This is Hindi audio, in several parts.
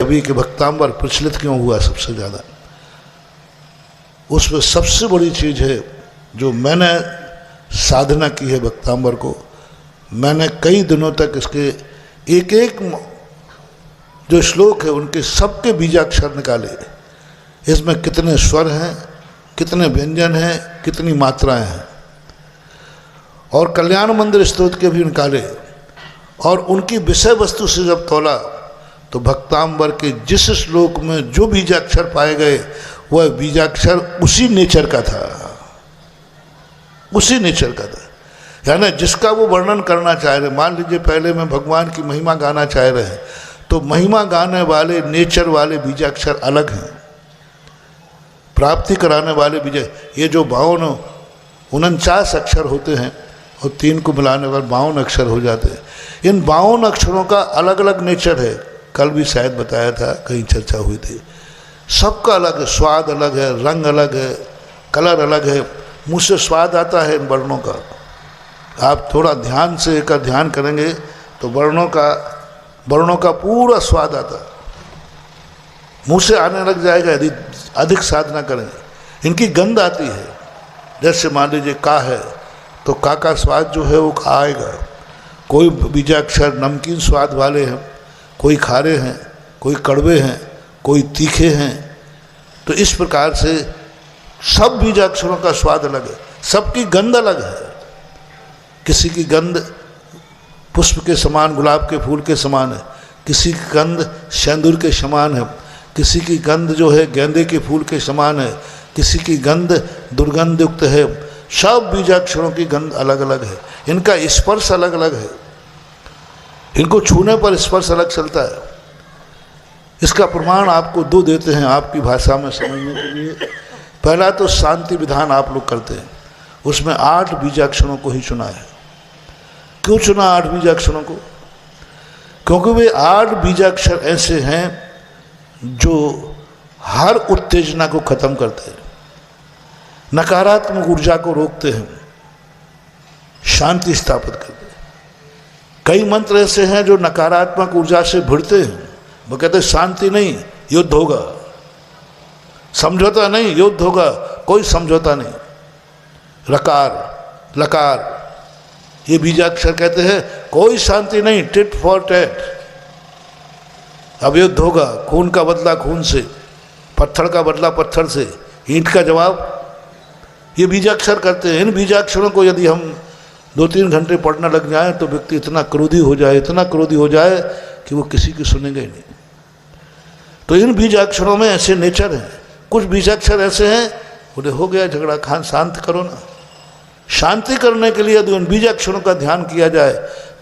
कवि के भक्तांबर प्रचलित क्यों हुआ सबसे ज़्यादा, उसमें सबसे बड़ी चीज़ है जो मैंने साधना की है भक्तांबर को। मैंने कई दिनों तक इसके एक एक जो श्लोक है उनके सबके बीजाक्षर निकाले। इसमें कितने स्वर हैं, कितने व्यंजन हैं, कितनी मात्राएं हैं, और कल्याण मंदिर स्तोत्र के भी निकाले। और उनकी विषय वस्तु से जब तोला तो भक्तांबर के जिस श्लोक में जो बीजाक्षर पाए गए वह बीजाक्षर उसी नेचर का था, उसी नेचर का था। यानी जिसका वो वर्णन करना चाह रहे, मान लीजिए पहले में भगवान की महिमा गाना चाह रहे हैं तो महिमा गाने वाले नेचर वाले बीजाक्षर अलग हैं, प्राप्ति कराने वाले बीज, ये जो 49 अक्षर होते हैं और 3 को मिलाने पर 52 अक्षर हो जाते हैं। इन 52 अक्षरों का अलग अलग नेचर है। कल भी शायद बताया था, कहीं चर्चा हुई थी। सबका अलग है, स्वाद अलग है, रंग अलग है, कलर अलग है। मुँह से स्वाद आता है इन वर्णों का। आप थोड़ा ध्यान से का ध्यान करेंगे तो वर्णों का पूरा स्वाद आता है, मुँह से आने लग जाएगा यदि अधिक साधना करें। इनकी गंध आती है। जैसे मान लीजिए का है तो का स्वाद जो है वो आएगा। कोई बीजाक्षर नमकीन स्वाद वाले हैं, कोई खारे हैं, कोई कड़वे हैं, कोई तीखे हैं। तो इस प्रकार से सब बीजाक्षरों का स्वाद अलग है, सबकी गंध अलग है। किसी की गंध पुष्प के समान, गुलाब के फूल के समान है, किसी की गंध सिंदूर के समान है, किसी की गंध जो है गेंदे के फूल के समान है, किसी की गंध दुर्गंध युक्त है। सब बीजाक्षरों की गंध अलग अलग है, इनका स्पर्श अलग अलग है, इनको छूने पर स्पर्श अलग चलता है। इसका प्रमाण आपको 2 देते हैं आपकी भाषा में समझने के लिए। पहला तो शांति विधान आप लोग करते हैं, उसमें 8 बीजाक्षरों को ही चुना है। क्यों चुना 8 बीजाक्षरों को? क्योंकि वे 8 बीजाक्षर ऐसे हैं जो हर उत्तेजना को खत्म करते हैं, नकारात्मक ऊर्जा को रोकते हैं, शांति स्थापित करते हैं। कई मंत्र ऐसे हैं जो नकारात्मक ऊर्जा से भिड़ते हैं। वो कहते हैं शांति नहीं, युद्ध होगा, समझौता नहीं, युद्ध होगा, कोई समझौता नहीं। रकार लकार ये बीजाक्षर कहते हैं कोई शांति नहीं, टिट फॉर टैट, अब युद्ध होगा, खून का बदला खून से, पत्थर का बदला पत्थर से, ईंट का जवाब। ये बीजाक्षर करते हैं। इन बीजाक्षरों को यदि हम 2-3 घंटे पढ़ने लग जाए तो व्यक्ति इतना क्रोधी हो जाए, इतना क्रोधी हो जाए कि वो किसी की सुनेंगे ही नहीं। तो इन बीजाक्षरों में ऐसे नेचर हैं। कुछ बीजाक्षर ऐसे हैं, बोले हो गया झगड़ा, खान शांत करो ना। शांति करने के लिए यदि उन बीजाक्षरों का ध्यान किया जाए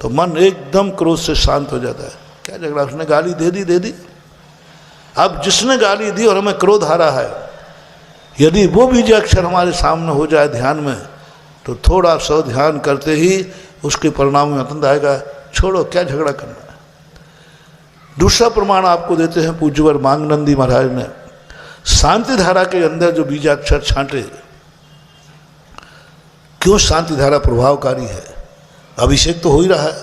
तो मन एकदम क्रोध से शांत हो जाता है। क्या झगड़ा, उसने गाली दे दी। अब जिसने गाली दी और हमें क्रोध आ रहा है, यदि वो बीजाक्षर हमारे सामने हो जाए ध्यान में तो थोड़ा सा ध्यान करते ही उसके परिणाम में आनंद आएगा। छोड़ो, क्या झगड़ा करना है। दूसरा प्रमाण आपको देते हैं पूज्यवर मांगनंदी महाराज ने। शांति धारा के अंदर जो बीजाक्षर छांटे, क्यों शांति धारा प्रभावकारी है? अभिषेक तो हो ही रहा है,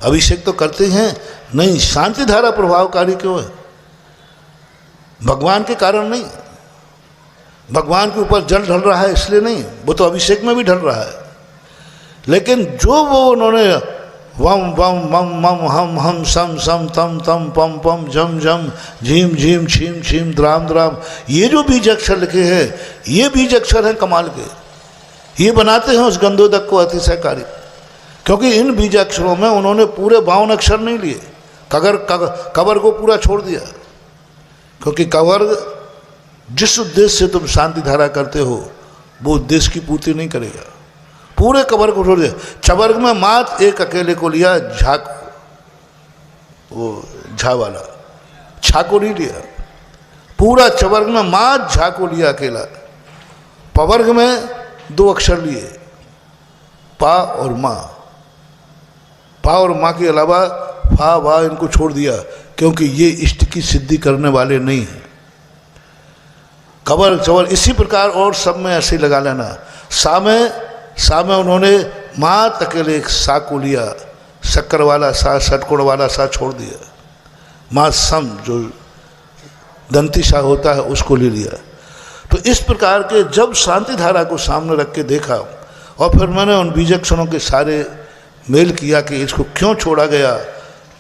अभिषेक तो करते ही हैं, नहीं शांति धारा प्रभावकारी क्यों है? भगवान के कारण नहीं, भगवान के ऊपर जल ढल रहा है इसलिए नहीं, वो तो अभिषेक में भी ढल रहा है। लेकिन जो वो उन्होंने वम वम मम मम हम हम सम सम तम तम पम पम झम झम झीम झीम छीम छीम द्राम द्राम, ये जो बीज अक्षर लिखे हैं ये बीज अक्षर हैं कमाल के। ये बनाते हैं उस गंधोदक को अतिशयकारी, क्योंकि इन बीज अक्षरों में उन्होंने पूरे 52 अक्षर नहीं लिए, कवर को पूरा छोड़ दिया। क्योंकि कवर जिस उद्देश्य से तुम शांति धारा करते हो वो उद्देश्य की पूर्ति नहीं करेगा। पूरे कबर को छोड़ दिया। चवर्ग में मात्र एक अकेले को लिया, झा वाला, छा को नहीं लिया। पूरा चवर्ग में मात्र झा को लिया अकेला। पवर्ग में 2 अक्षर लिए, पा और माँ। पा और माँ के अलावा फा वा इनको छोड़ दिया, क्योंकि ये इष्ट की सिद्धि करने वाले नहीं हैं। कबर चवर इसी प्रकार और सब में ऐसे ही लगा लेना। सा में उन्होंने माँ अकेले एक सा को लिया, शक्कर वाला सा, षटकोण वाला सा छोड़ दिया। माँ सम जो दंतीशा होता है उसको ले लिया। तो इस प्रकार के जब शांति धारा को सामने रख के देखा और फिर मैंने उन बीजक्षणों के सारे मेल किया कि इसको क्यों छोड़ा गया,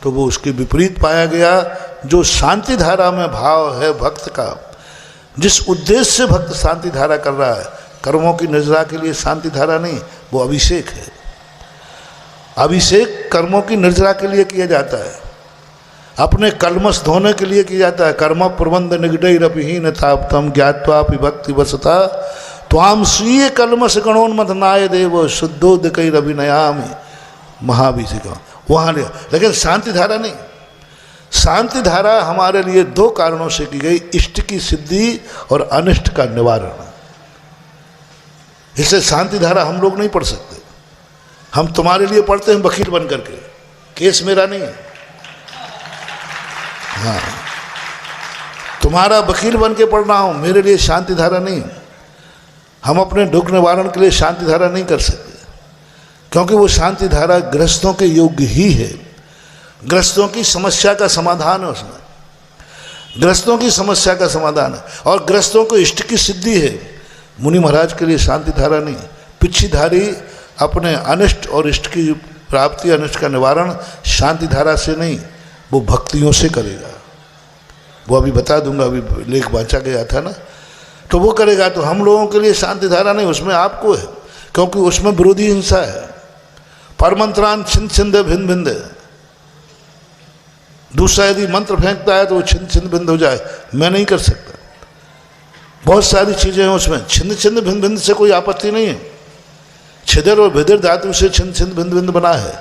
तो वो उसके विपरीत पाया गया। जो शांति धारा में भाव है भक्त का, जिस उद्देश्य से भक्त शांति धारा कर रहा है, कर्मों की निर्जरा के लिए शांति धारा नहीं, वो अभिषेक है। अभिषेक कर्मों की निर्जरा के लिए किया जाता है, अपने कलमश धोने के लिए किया जाता है। कर्म प्रबंध निगडैरपिहीन ताप्तम ज्ञात्वा विभक्ति वसता त्वाम स्वीय कलमश गणोन्मथ नाय देव शुद्धोदकैरभिनयामि महाभिषेक, वहाँ लिया। लेकिन शांति धारा नहीं। शांति धारा हमारे लिए दो कारणों से की गई, इष्ट की सिद्धि और अनिष्ट का निवारण। इससे शांति धारा हम लोग नहीं पढ़ सकते। हम तुम्हारे लिए पढ़ते हैं वकील बन करके, केस मेरा नहीं है। हाँ, तुम्हारा वकील बन के पढ़ रहा हूं, मेरे लिए शांति धारा नहीं। हम अपने दुख निवारण के लिए शांति धारा नहीं कर सकते, क्योंकि वो शांति धारा गृहस्थों के योग्य ही है। गृहस्थों की समस्या का समाधान है, उसमें गृहस्थों की समस्या का समाधान है और गृहस्थों को इष्ट की सिद्धि है। मुनि महाराज के लिए शांति धारा नहीं। पिछीधारी अपने अनिष्ट और इष्ट की प्राप्ति, अनिष्ट का निवारण शांति धारा से नहीं, वो भक्तियों से करेगा। वो अभी बता दूंगा, अभी लेख वाचा गया था ना, तो वो करेगा। तो हम लोगों के लिए शांति धारा नहीं, उसमें आपको है, क्योंकि उसमें विरोधी हिंसा है। परमंत्रान छिंद छिंद भिंद भिंद, दूसरा यदि मंत्र फेंकता है तो वो छिंद छिंद भिंद हो जाए, मैं नहीं कर सकता। बहुत सारी चीज़ें हैं उसमें, छिंद छिंद भिंद भिंद से कोई आपत्ति नहीं है। छिदर और भिदर धातु से छिंद छिंद भिंद भिंद बना है।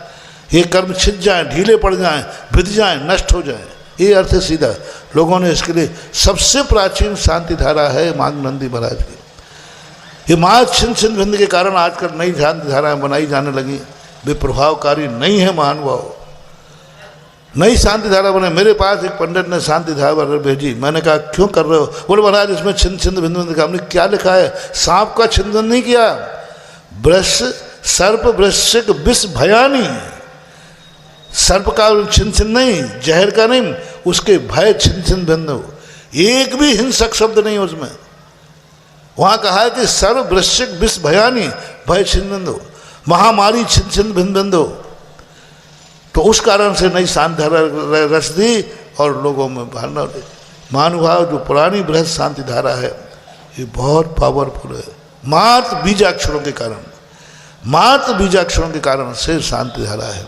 ये कर्म छिद जाए, ढीले पड़ जाएं, भिद जाएं, नष्ट हो जाएं, ये अर्थ है सीधा। लोगों ने इसके लिए सबसे प्राचीन शांति धारा है मांगनंदी महाराज की। ये माँ छिंद छिंद भिंद के कारण आजकल नई शांति धाराएं बनाई जाने लगी, वे प्रभावकारी नहीं है महानुभाव। नई शांति धारा बने। मेरे पास एक पंडित ने शांति धारा भेजी, मैंने कहा क्यों कर रहे हो? बोले महाराज इसमें छिंद छिंद भिंद भिंद का। हमने क्या लिखा है? सांप का छिंदन नहीं किया, वृष सर्प वृश्चिक विष भयानी, सर्प का छिन छिन नहीं, जहर का नहीं, उसके भय छिन छिन भिन्न हो। एक भी हिंसक शब्द नहीं उसमें। वहां कहा है कि सर्व वृश्चिक विष भयानी, भय छिन भिन्न हो, महामारी छिन छिन भिन्न भिन्न हो। तो उस कारण से नई शांति धारा रच दी और लोगों में भावना दे। महानुभाव जो पुरानी बृहद शांति धारा है ये बहुत पावरफुल है। मात्र बीजाक्षरों के कारण, मात्र बीजाक्षरों के कारण से शांति धारा है।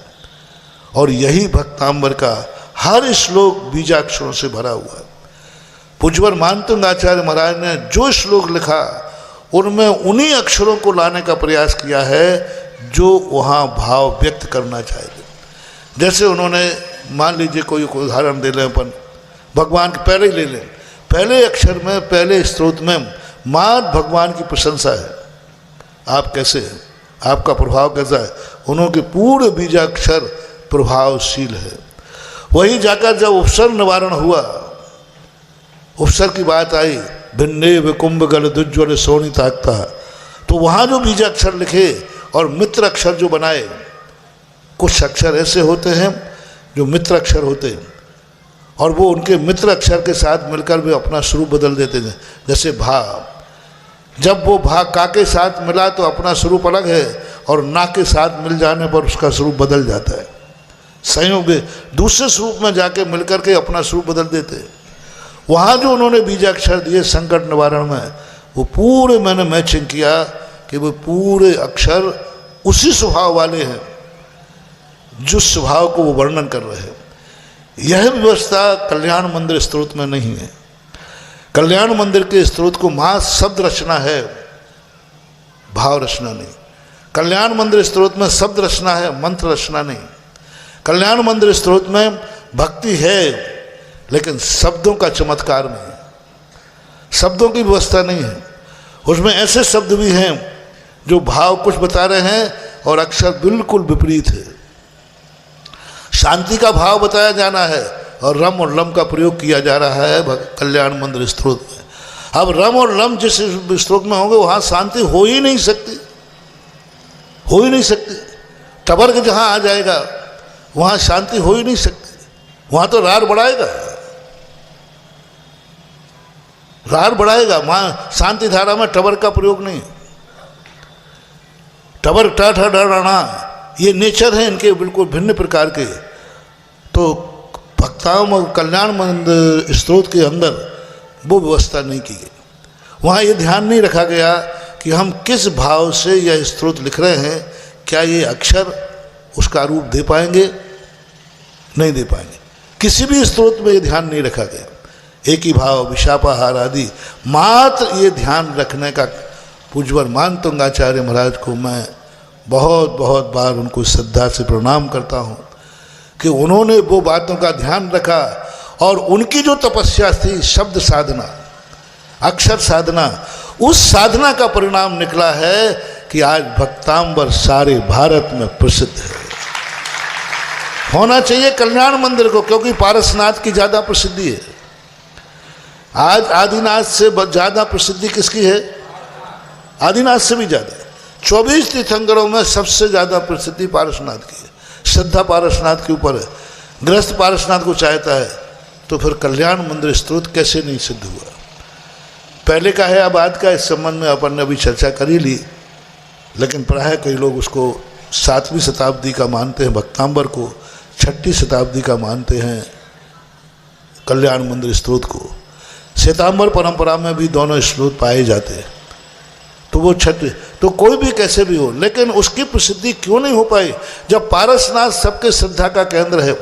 और यही भक्तांबर का हर श्लोक बीजाक्षरों से भरा हुआ है। पूज्यवर मानतुंग आचार्य महाराज ने जो श्लोक लिखा उनमें उन्हीं अक्षरों को लाने का प्रयास किया है जो वहाँ भाव व्यक्त करना चाहते। जैसे उन्होंने मान लीजिए कोई उदाहरण दे लें अपन, भगवान के पहले ही ले लें, पहले अक्षर में, पहले स्त्रोत में मात्र भगवान की प्रशंसा है। आप कैसे हैं, आपका प्रभाव कैसा है? उन्होंने पूरे बीजाक्षर प्रभावशील है। वही जाकर जब उपसर्ग निवारण हुआ, उपसर्ग की बात आई, भिन्ने विकुंभ गल दुज्ज्वल सोनिताक्ता, तो वहाँ जो बीजाक्षर लिखे और मित्र अक्षर जो बनाए, कुछ अक्षर ऐसे होते हैं जो मित्र अक्षर होते हैं और वो उनके मित्र अक्षर के साथ मिलकर भी अपना स्वरूप बदल देते हैं। जैसे भा, जब वो भा का के साथ मिला तो अपना स्वरूप अलग है और ना के साथ मिल जाने पर उसका स्वरूप बदल जाता है। संयोग दूसरे स्वरूप में जाके मिलकर के अपना स्वरूप बदल देते हैं। वहाँ जो उन्होंने बीजाक्षर दिए संकट निवारण में, वो पूरे मैंने मैचिंग किया कि वो पूरे अक्षर उसी स्वभाव वाले हैं जिस स्वभाव को वो वर्णन कर रहे हैं। यह व्यवस्था कल्याण मंदिर स्तोत्र में नहीं है। कल्याण मंदिर के स्तोत्र को मां शब्द रचना है, भाव रचना नहीं। कल्याण मंदिर स्तोत्र में शब्द रचना है, मंत्र रचना नहीं। कल्याण मंदिर स्तोत्र में भक्ति है लेकिन शब्दों का चमत्कार नहीं, शब्दों की व्यवस्था नहीं है। उसमें ऐसे शब्द भी हैं जो भाव कुछ बता रहे हैं और अक्षर बिल्कुल विपरीत है। शांति का भाव बताया जाना है और रम और लम का प्रयोग किया जा रहा है कल्याण मंदिर स्तोत्र में। अब रम और लम जिस स्तोत्र में होंगे वहाँ शांति हो ही नहीं सकती, हो ही नहीं सकती। टबर्ग जहाँ आ जाएगा वहाँ शांति हो ही नहीं सकती, वहाँ तो रार बढ़ाएगा। रार बढ़ाएगा। माँ शांति धारा में टबर का प्रयोग नहीं, टबर टा ठा डा राणा ये नेचर है इनके बिल्कुल भिन्न प्रकार के। तो भक्ताओं कल्याण मंद स्तोत्र के अंदर वो व्यवस्था नहीं की गई। वहाँ ये ध्यान नहीं रखा गया कि हम किस भाव से यह स्तोत्र लिख रहे हैं, क्या ये अक्षर उसका रूप दे पाएंगे, नहीं दे पाएंगे। किसी भी स्तोत्र में ये ध्यान नहीं रखा गया। एक ही भाव विशापाहार आदि मात्र ये ध्यान रखने का पूज्यवर मान तुंगाचार्य महाराज को मैं बहुत बहुत बार उनको श्रद्धा से प्रणाम करता हूँ कि उन्होंने वो बातों का ध्यान रखा। और उनकी जो तपस्या थी शब्द साधना, अक्षर साधना, उस साधना का परिणाम निकला है कि आज भक्तांबर सारे भारत में प्रसिद्ध है। होना चाहिए कल्याण मंदिर को, क्योंकि पारसनाथ की ज़्यादा प्रसिद्धि है। आज आदिनाथ से ज़्यादा प्रसिद्धि किसकी है? आदिनाथ से भी ज़्यादा। 24 तीर्थंकरों में सबसे ज़्यादा प्रसिद्धि पारसनाथ की है। श्रद्धा पारसनाथ के ऊपर है। गृहस्थ पारसनाथ को चाहता है तो फिर कल्याण मंदिर स्तोत्र कैसे नहीं सिद्ध हुआ? पहले का है, अब आज का, इस संबंध में अपन ने अभी चर्चा कर ही ली। लेकिन प्रायः कई लोग उसको 7वीं शताब्दी का मानते हैं, भक्तांबर को 6ठी शताब्दी का मानते हैं कल्याण मंदिर स्तोत्र को। श्वेतांबर परंपरा में भी दोनों स्रोत पाए जाते हैं। तो वो छठ, तो कोई भी कैसे भी हो, लेकिन उसकी प्रसिद्धि क्यों नहीं हो पाई? जब पारसनाथ सबके श्रद्धा का केंद्र है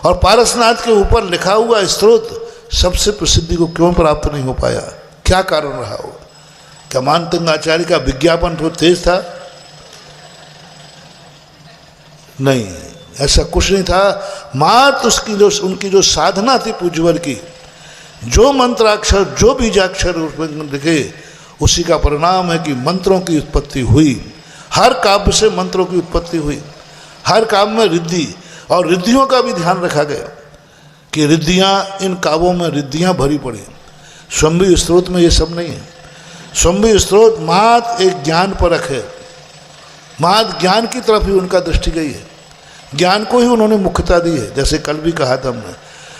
और पारसनाथ के ऊपर लिखा हुआ स्तोत्र सबसे प्रसिद्धि को क्यों प्राप्त नहीं हो पाया? क्या कारण रहा हो? क्या मानतंगाचार्य का विज्ञापन तो तेज था? नहीं, ऐसा कुछ नहीं था। मात्र उसकी जो उनकी जो साधना थी पूज्यवर की, जो मंत्राक्षर जो बीजाक्षर उसमें लिखे, उसी का परिणाम है कि मंत्रों की उत्पत्ति हुई। हर काव्य से मंत्रों की उत्पत्ति हुई। हर काव्य में रिद्धि और रिद्धियों का भी ध्यान रखा गया कि रिद्धियाँ, इन काव्यों में रिद्धियाँ भरी पड़ी। स्वयंभू स्त्रोत में ये सब नहीं है। स्वयंभू स्त्रोत मात्र एक ज्ञान परख है। मात्र ज्ञान की तरफ ही उनका दृष्टि गई है। ज्ञान को ही उन्होंने मुख्यता दी है। जैसे कल भी कहा था हमने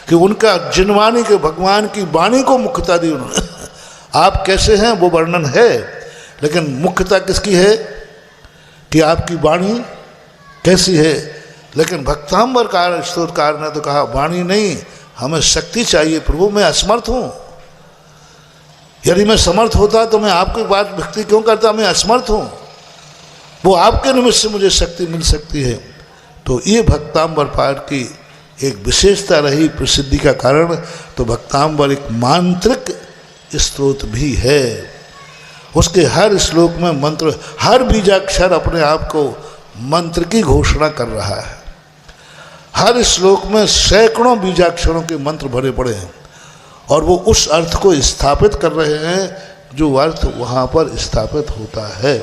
कि उनका जिनवाणी के भगवान की वाणी को मुख्यता दी उन्होंने। आप कैसे हैं वो वर्णन है, लेकिन मुख्यता किसकी है कि आपकी वाणी कैसी है। लेकिन भक्तांबर कार स्तोत्रकार ने तो कहा वाणी नहीं, हमें शक्ति चाहिए प्रभु, मैं असमर्थ हूँ। यदि मैं समर्थ होता तो मैं आपके पास भक्ति क्यों करता? मैं असमर्थ हूँ, वो आपके निमित्त से मुझे शक्ति मिल सकती है। तो ये भक्तांबर पाठ की एक विशेषता रही प्रसिद्धि का कारण। तो भक्तांबर एक मांत्रिक स्तोत्र भी है। उसके हर श्लोक में मंत्र, हर बीजाक्षर अपने आप को मंत्र की घोषणा कर रहा है। हर श्लोक में सैकड़ों बीजाक्षरों के मंत्र भरे पड़े हैं और वो उस अर्थ को स्थापित कर रहे हैं जो अर्थ वहाँ पर स्थापित होता है।